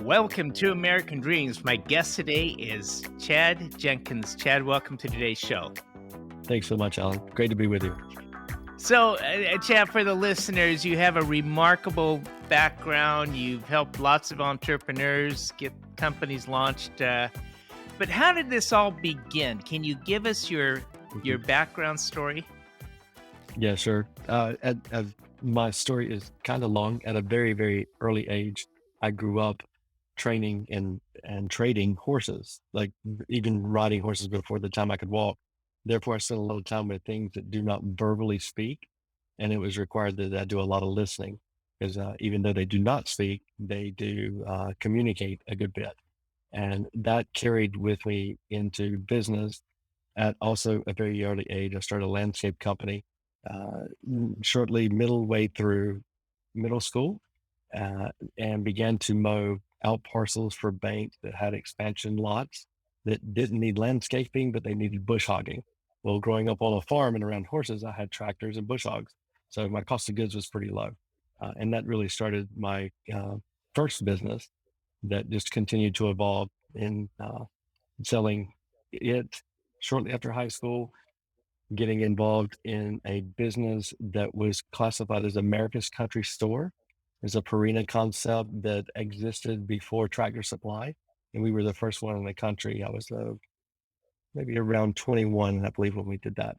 Welcome to American Dreams. My guest today is Chad Jenkins. Chad, welcome to today's show. Thanks so much, Alan. Great to be with you. So, Chad, for the listeners, you have a remarkable background. You've helped lots of entrepreneurs get companies launched. But how did this all begin? Can you give us your Mhm. background story? Yeah, sure. My story is kind of long. At a very, very early age, I grew up training and trading horses, like even riding horses before the time I could walk. Therefore, I spent a lot of time with things that do not verbally speak, and it was required that I do a lot of listening because even though they do not speak, they do communicate a good bit, and that carried with me into business. At also a very early age, I started a landscape company shortly middle way through middle school, uh, and began to mow out parcels for banks that had expansion lots that didn't need landscaping, but they needed bush hogging. Well, growing up on a farm and around horses, I had tractors and bush hogs. So my cost of goods was pretty low. And that really started my first business that just continued to evolve in selling it shortly after high school, getting involved in a business that was classified as America's Country Store. It's a Purina concept that existed before Tractor Supply, and we were the first one in the country. I was maybe around 21, I believe, when we did that.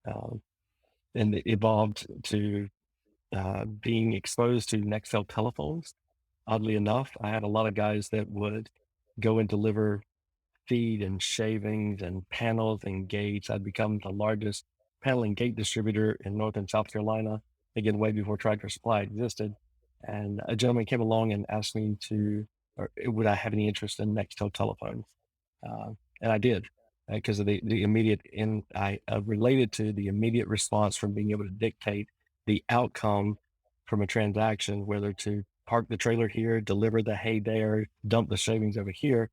Um, and it evolved to being exposed to Nextel telephones. Oddly enough, I had a lot of guys that would go and deliver feed and shavings and panels and gates. I'd become the largest panel and gate distributor in North and South Carolina, again, way before Tractor Supply existed. And a gentleman came along and asked me or would I have any interest in Nextel telephones? And I did because of the immediate, I related to the immediate response from being able to dictate the outcome from a transaction, whether to park the trailer here, deliver the hay there, dump the shavings over here,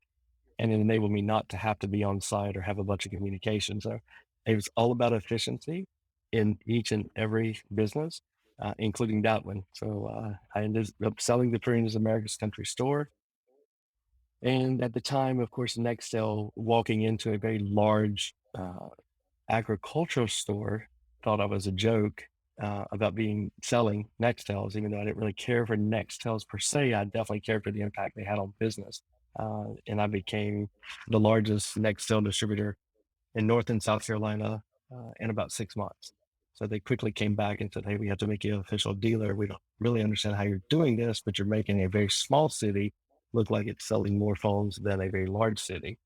and it enabled me not to have to be on site or have a bunch of communication. So it was all about efficiency in each and every business, including that one. So I ended up selling the Purina's America's Country Store. And at the time, of course, Nextel walking into a very large agricultural store thought I was a joke about being selling Nextels, even though I didn't really care for Nextels per se. I definitely cared for the impact they had on business. And I became the largest Nextel distributor in North and South Carolina in about 6 months. So they quickly came back and said, "Hey, we have to make you an official dealer. We don't really understand how you're doing this, but you're making a very small city look like it's selling more phones than a very large city."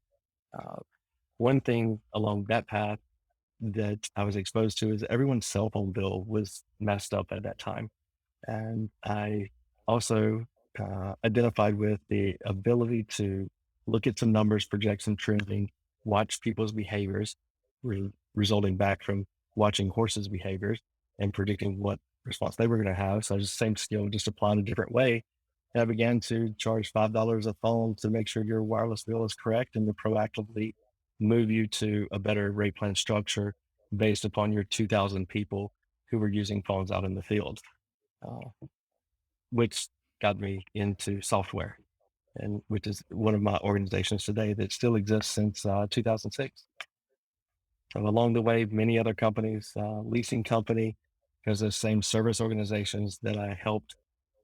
Uh, One thing along that path that I was exposed to is everyone's cell phone bill was messed up at that time. And I also identified with the ability to look at some numbers, project some trending, watch people's behaviors, resulting back from watching horses' behaviors and predicting what response they were going to have. So it's the same skill, just applied a different way. And I began to charge $5 a phone to make sure your wireless bill is correct and to proactively move you to a better rate plan structure based upon your 2,000 people who were using phones out in the field, uh, which got me into software, and which is one of my organizations today that still exists since 2006. And along the way, many other companies, leasing company, because those same service organizations that I helped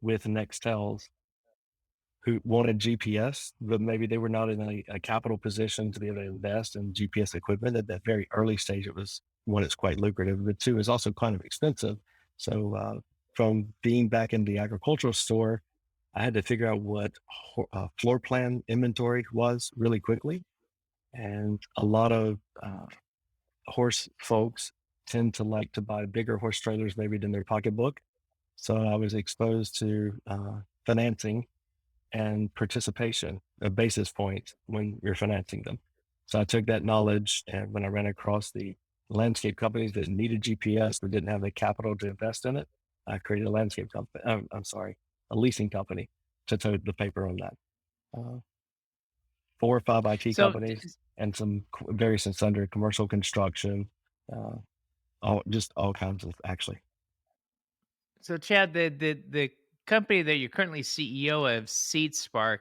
with Nextels who wanted GPS, but maybe they were not in a capital position to be able to invest in GPS equipment at that very early stage. It was one, it's quite lucrative, but two, is also kind of expensive. So from being back in the agricultural store, I had to figure out what floor plan inventory was really quickly. And a lot of horse folks tend to like to buy bigger horse trailers maybe than their pocketbook. So I was exposed to financing and participation, a basis point when you're financing them. So I took that knowledge, and when I ran across the landscape companies that needed GPS but didn't have the capital to invest in it, I created a landscape company. I'm sorry, a leasing company to tote the paper on that. Uh, 4 or 5 IT So, companies and some various and sundry commercial construction, uh, all kinds of actually. so Chad, the company that you're currently CEO of, SeedSpark,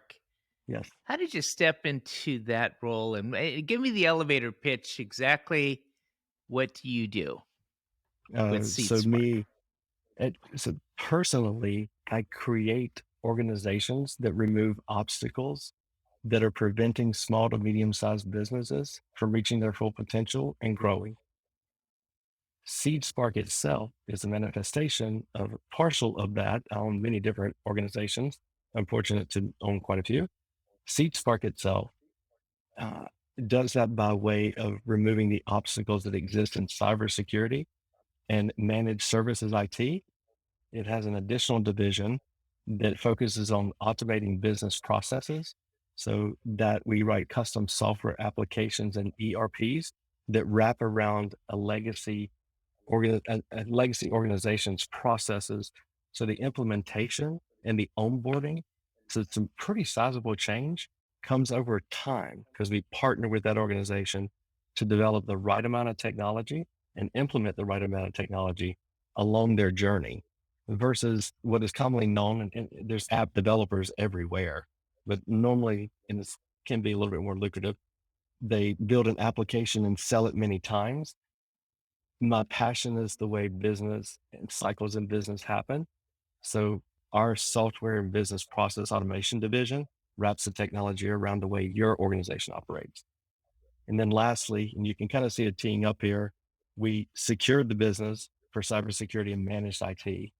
Yes. How did you step into that role? And give me the elevator pitch. Exactly what do you do with So SeedSpark? me, so personally, I create organizations that remove obstacles that are preventing small to medium sized businesses from reaching their full potential and growing. SeedSpark itself is a manifestation of partial of that. I own many different organizations. I'm fortunate to own quite a few. SeedSpark itself uh, does that by way of removing the obstacles that exist in cybersecurity and managed services IT. It has an additional division that focuses on automating business processes so that we write custom software applications and ERPs that wrap around a legacy organization's processes. So the implementation and the onboarding, so some pretty sizable change comes over time because we partner with that organization to develop the right amount of technology and implement the right amount of technology along their journey versus what is commonly known. And there's app developers everywhere, but normally, and this can be a little bit more lucrative, they build an application and sell it many times. My passion is the way business and cycles in business happen. So our software and business process automation division wraps the technology around the way your organization operates. And then lastly, and you can kind of see it teeing up here, we secured the business for cybersecurity and managed IT.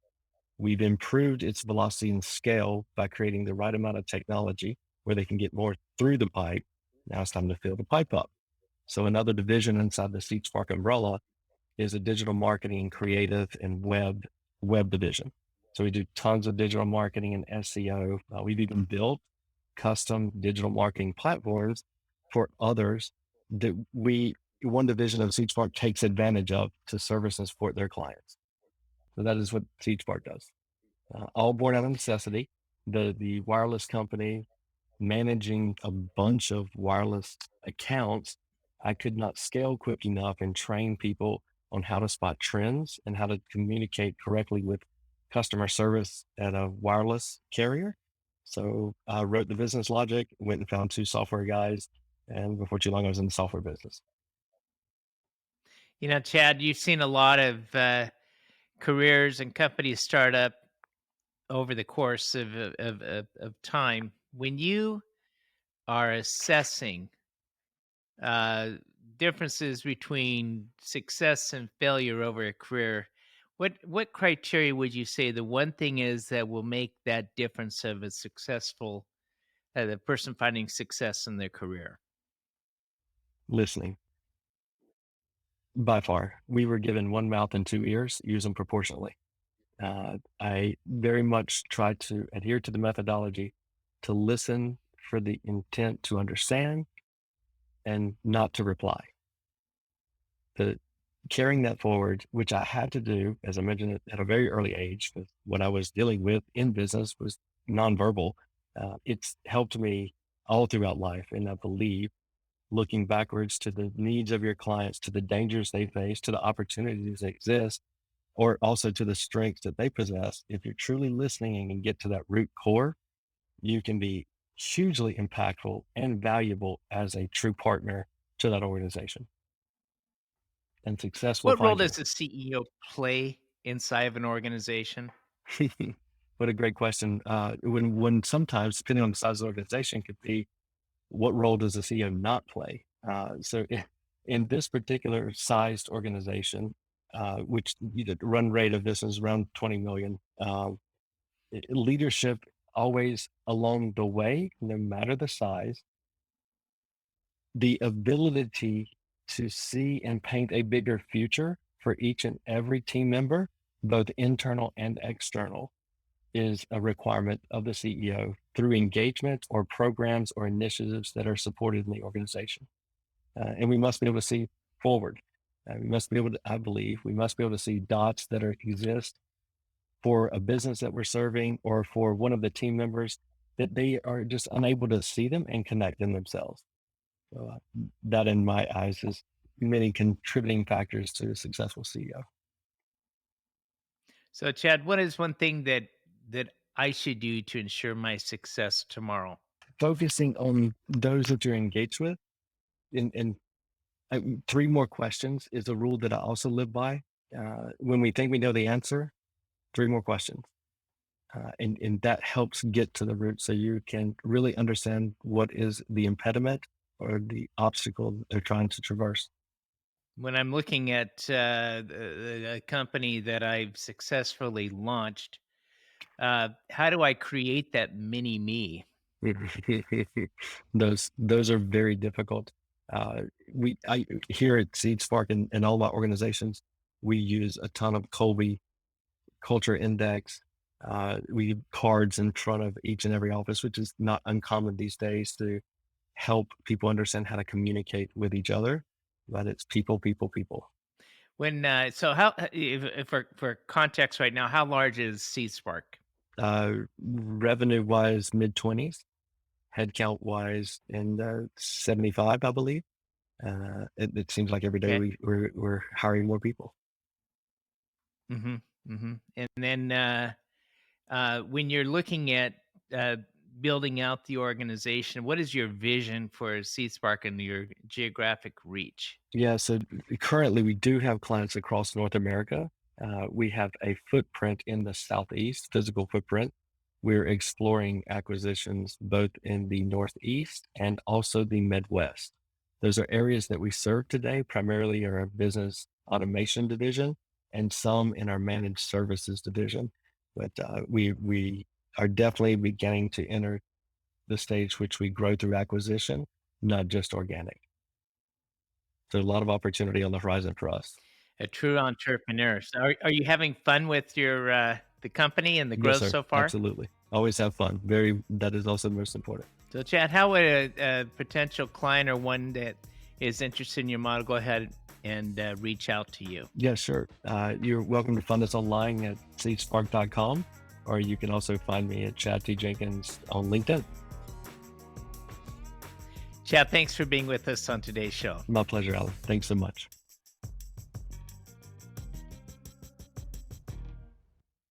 We've improved its velocity and scale by creating the right amount of technology where they can get more through the pipe. Now it's time to fill the pipe up. So another division inside the SeatSpark umbrella is a digital marketing, creative, and web division. So we do tons of digital marketing and SEO. We've even built custom digital marketing platforms for others that one division of SeedSpark takes advantage of to service and support their clients. So that is what SeedSpark does. All born out of necessity. The wireless company managing a bunch of wireless accounts, I could not scale quick enough and train people on how to spot trends and how to communicate correctly with customer service at a wireless carrier. So I wrote the business logic, went and found two software guys, and before too long, I was in the software business. Chad, you've seen a lot of careers and companies start up over the course of time. When you are assessing uh, differences between success and failure over a career, what criteria would you say the one thing is that will make that difference of a successful the person finding success in their career? Listening, by far, we were given one mouth and two ears, use them proportionately. I very much try to adhere to the methodology to listen for the intent to understand and not to reply. The carrying that forward, which I had to do, as I mentioned at a very early age, because what I was dealing with in business was nonverbal. It's helped me all throughout life. And I believe looking backwards to the needs of your clients, to the dangers they face, to the opportunities that exist, or also to the strengths that they possess, if you're truly listening and can get to that root core, you can be hugely impactful and valuable as a true partner to that organization. And success will What role find you. does a CEO play inside of an organization? What a great question. When sometimes, depending on the size of the organization, could be what role does the CEO not play? In this particular sized organization, which the run rate of this is around 20 million, leadership always along the way, no matter the size, the ability to see and paint a bigger future for each and every team member, both internal and external, is a requirement of the CEO through engagement or programs or initiatives that are supported in the organization. And we must be able to see forward. We must be able to, I believe, we must be able to see dots that exist for a business that we're serving or for one of the team members that they are just unable to see them and connect in themselves. So that, in my eyes, is many contributing factors to a successful CEO. So, Chad, what is one thing that I should do to ensure my success tomorrow? focusing on those that you're engaged with, and three more questions is a rule that I also live by. When we think we know the answer, three more questions. And that helps get to the root so you can really understand what is the impediment or the obstacle they're trying to traverse. When I'm looking at a company that I've successfully launched, how do I create that mini me? Those are very difficult. I here at SeedSpark and all my organizations, we use a ton of Colby Culture Index. We have cards in front of each and every office, which is not uncommon these days to help people understand how to communicate with each other. But it's people, people, people. When so how if for context right now, how large is SeedSpark? Revenue wise, mid 20s, headcount wise in 75, I believe. It seems like every day Okay. we're hiring more people. Mm-hmm. Mm-hmm. And then when you're looking at uh, building out the organization, what is your vision for SeedSpark and your geographic reach? Yeah, so currently we do have clients across North America. We have a footprint in the Southeast, physical footprint. We're exploring acquisitions both in the Northeast and also the Midwest. Those are areas that we serve today, primarily in our business automation division and some in our managed services division. But we are definitely beginning to enter the stage which we grow through acquisition, not just organic. So a lot of opportunity on the horizon for us. A true entrepreneur. So are you having fun with your the company and the Yes, growth sir. so far? Absolutely. Always have fun. That is also most important. So, Chad, how would a potential client or one that is interested in your model go ahead and reach out to you? Yeah, sure. You're welcome to find us online at seedspark.com, or you can also find me at Chad T. Jenkins on LinkedIn. Chad, thanks for being with us on today's show. My pleasure, Alan. Thanks so much.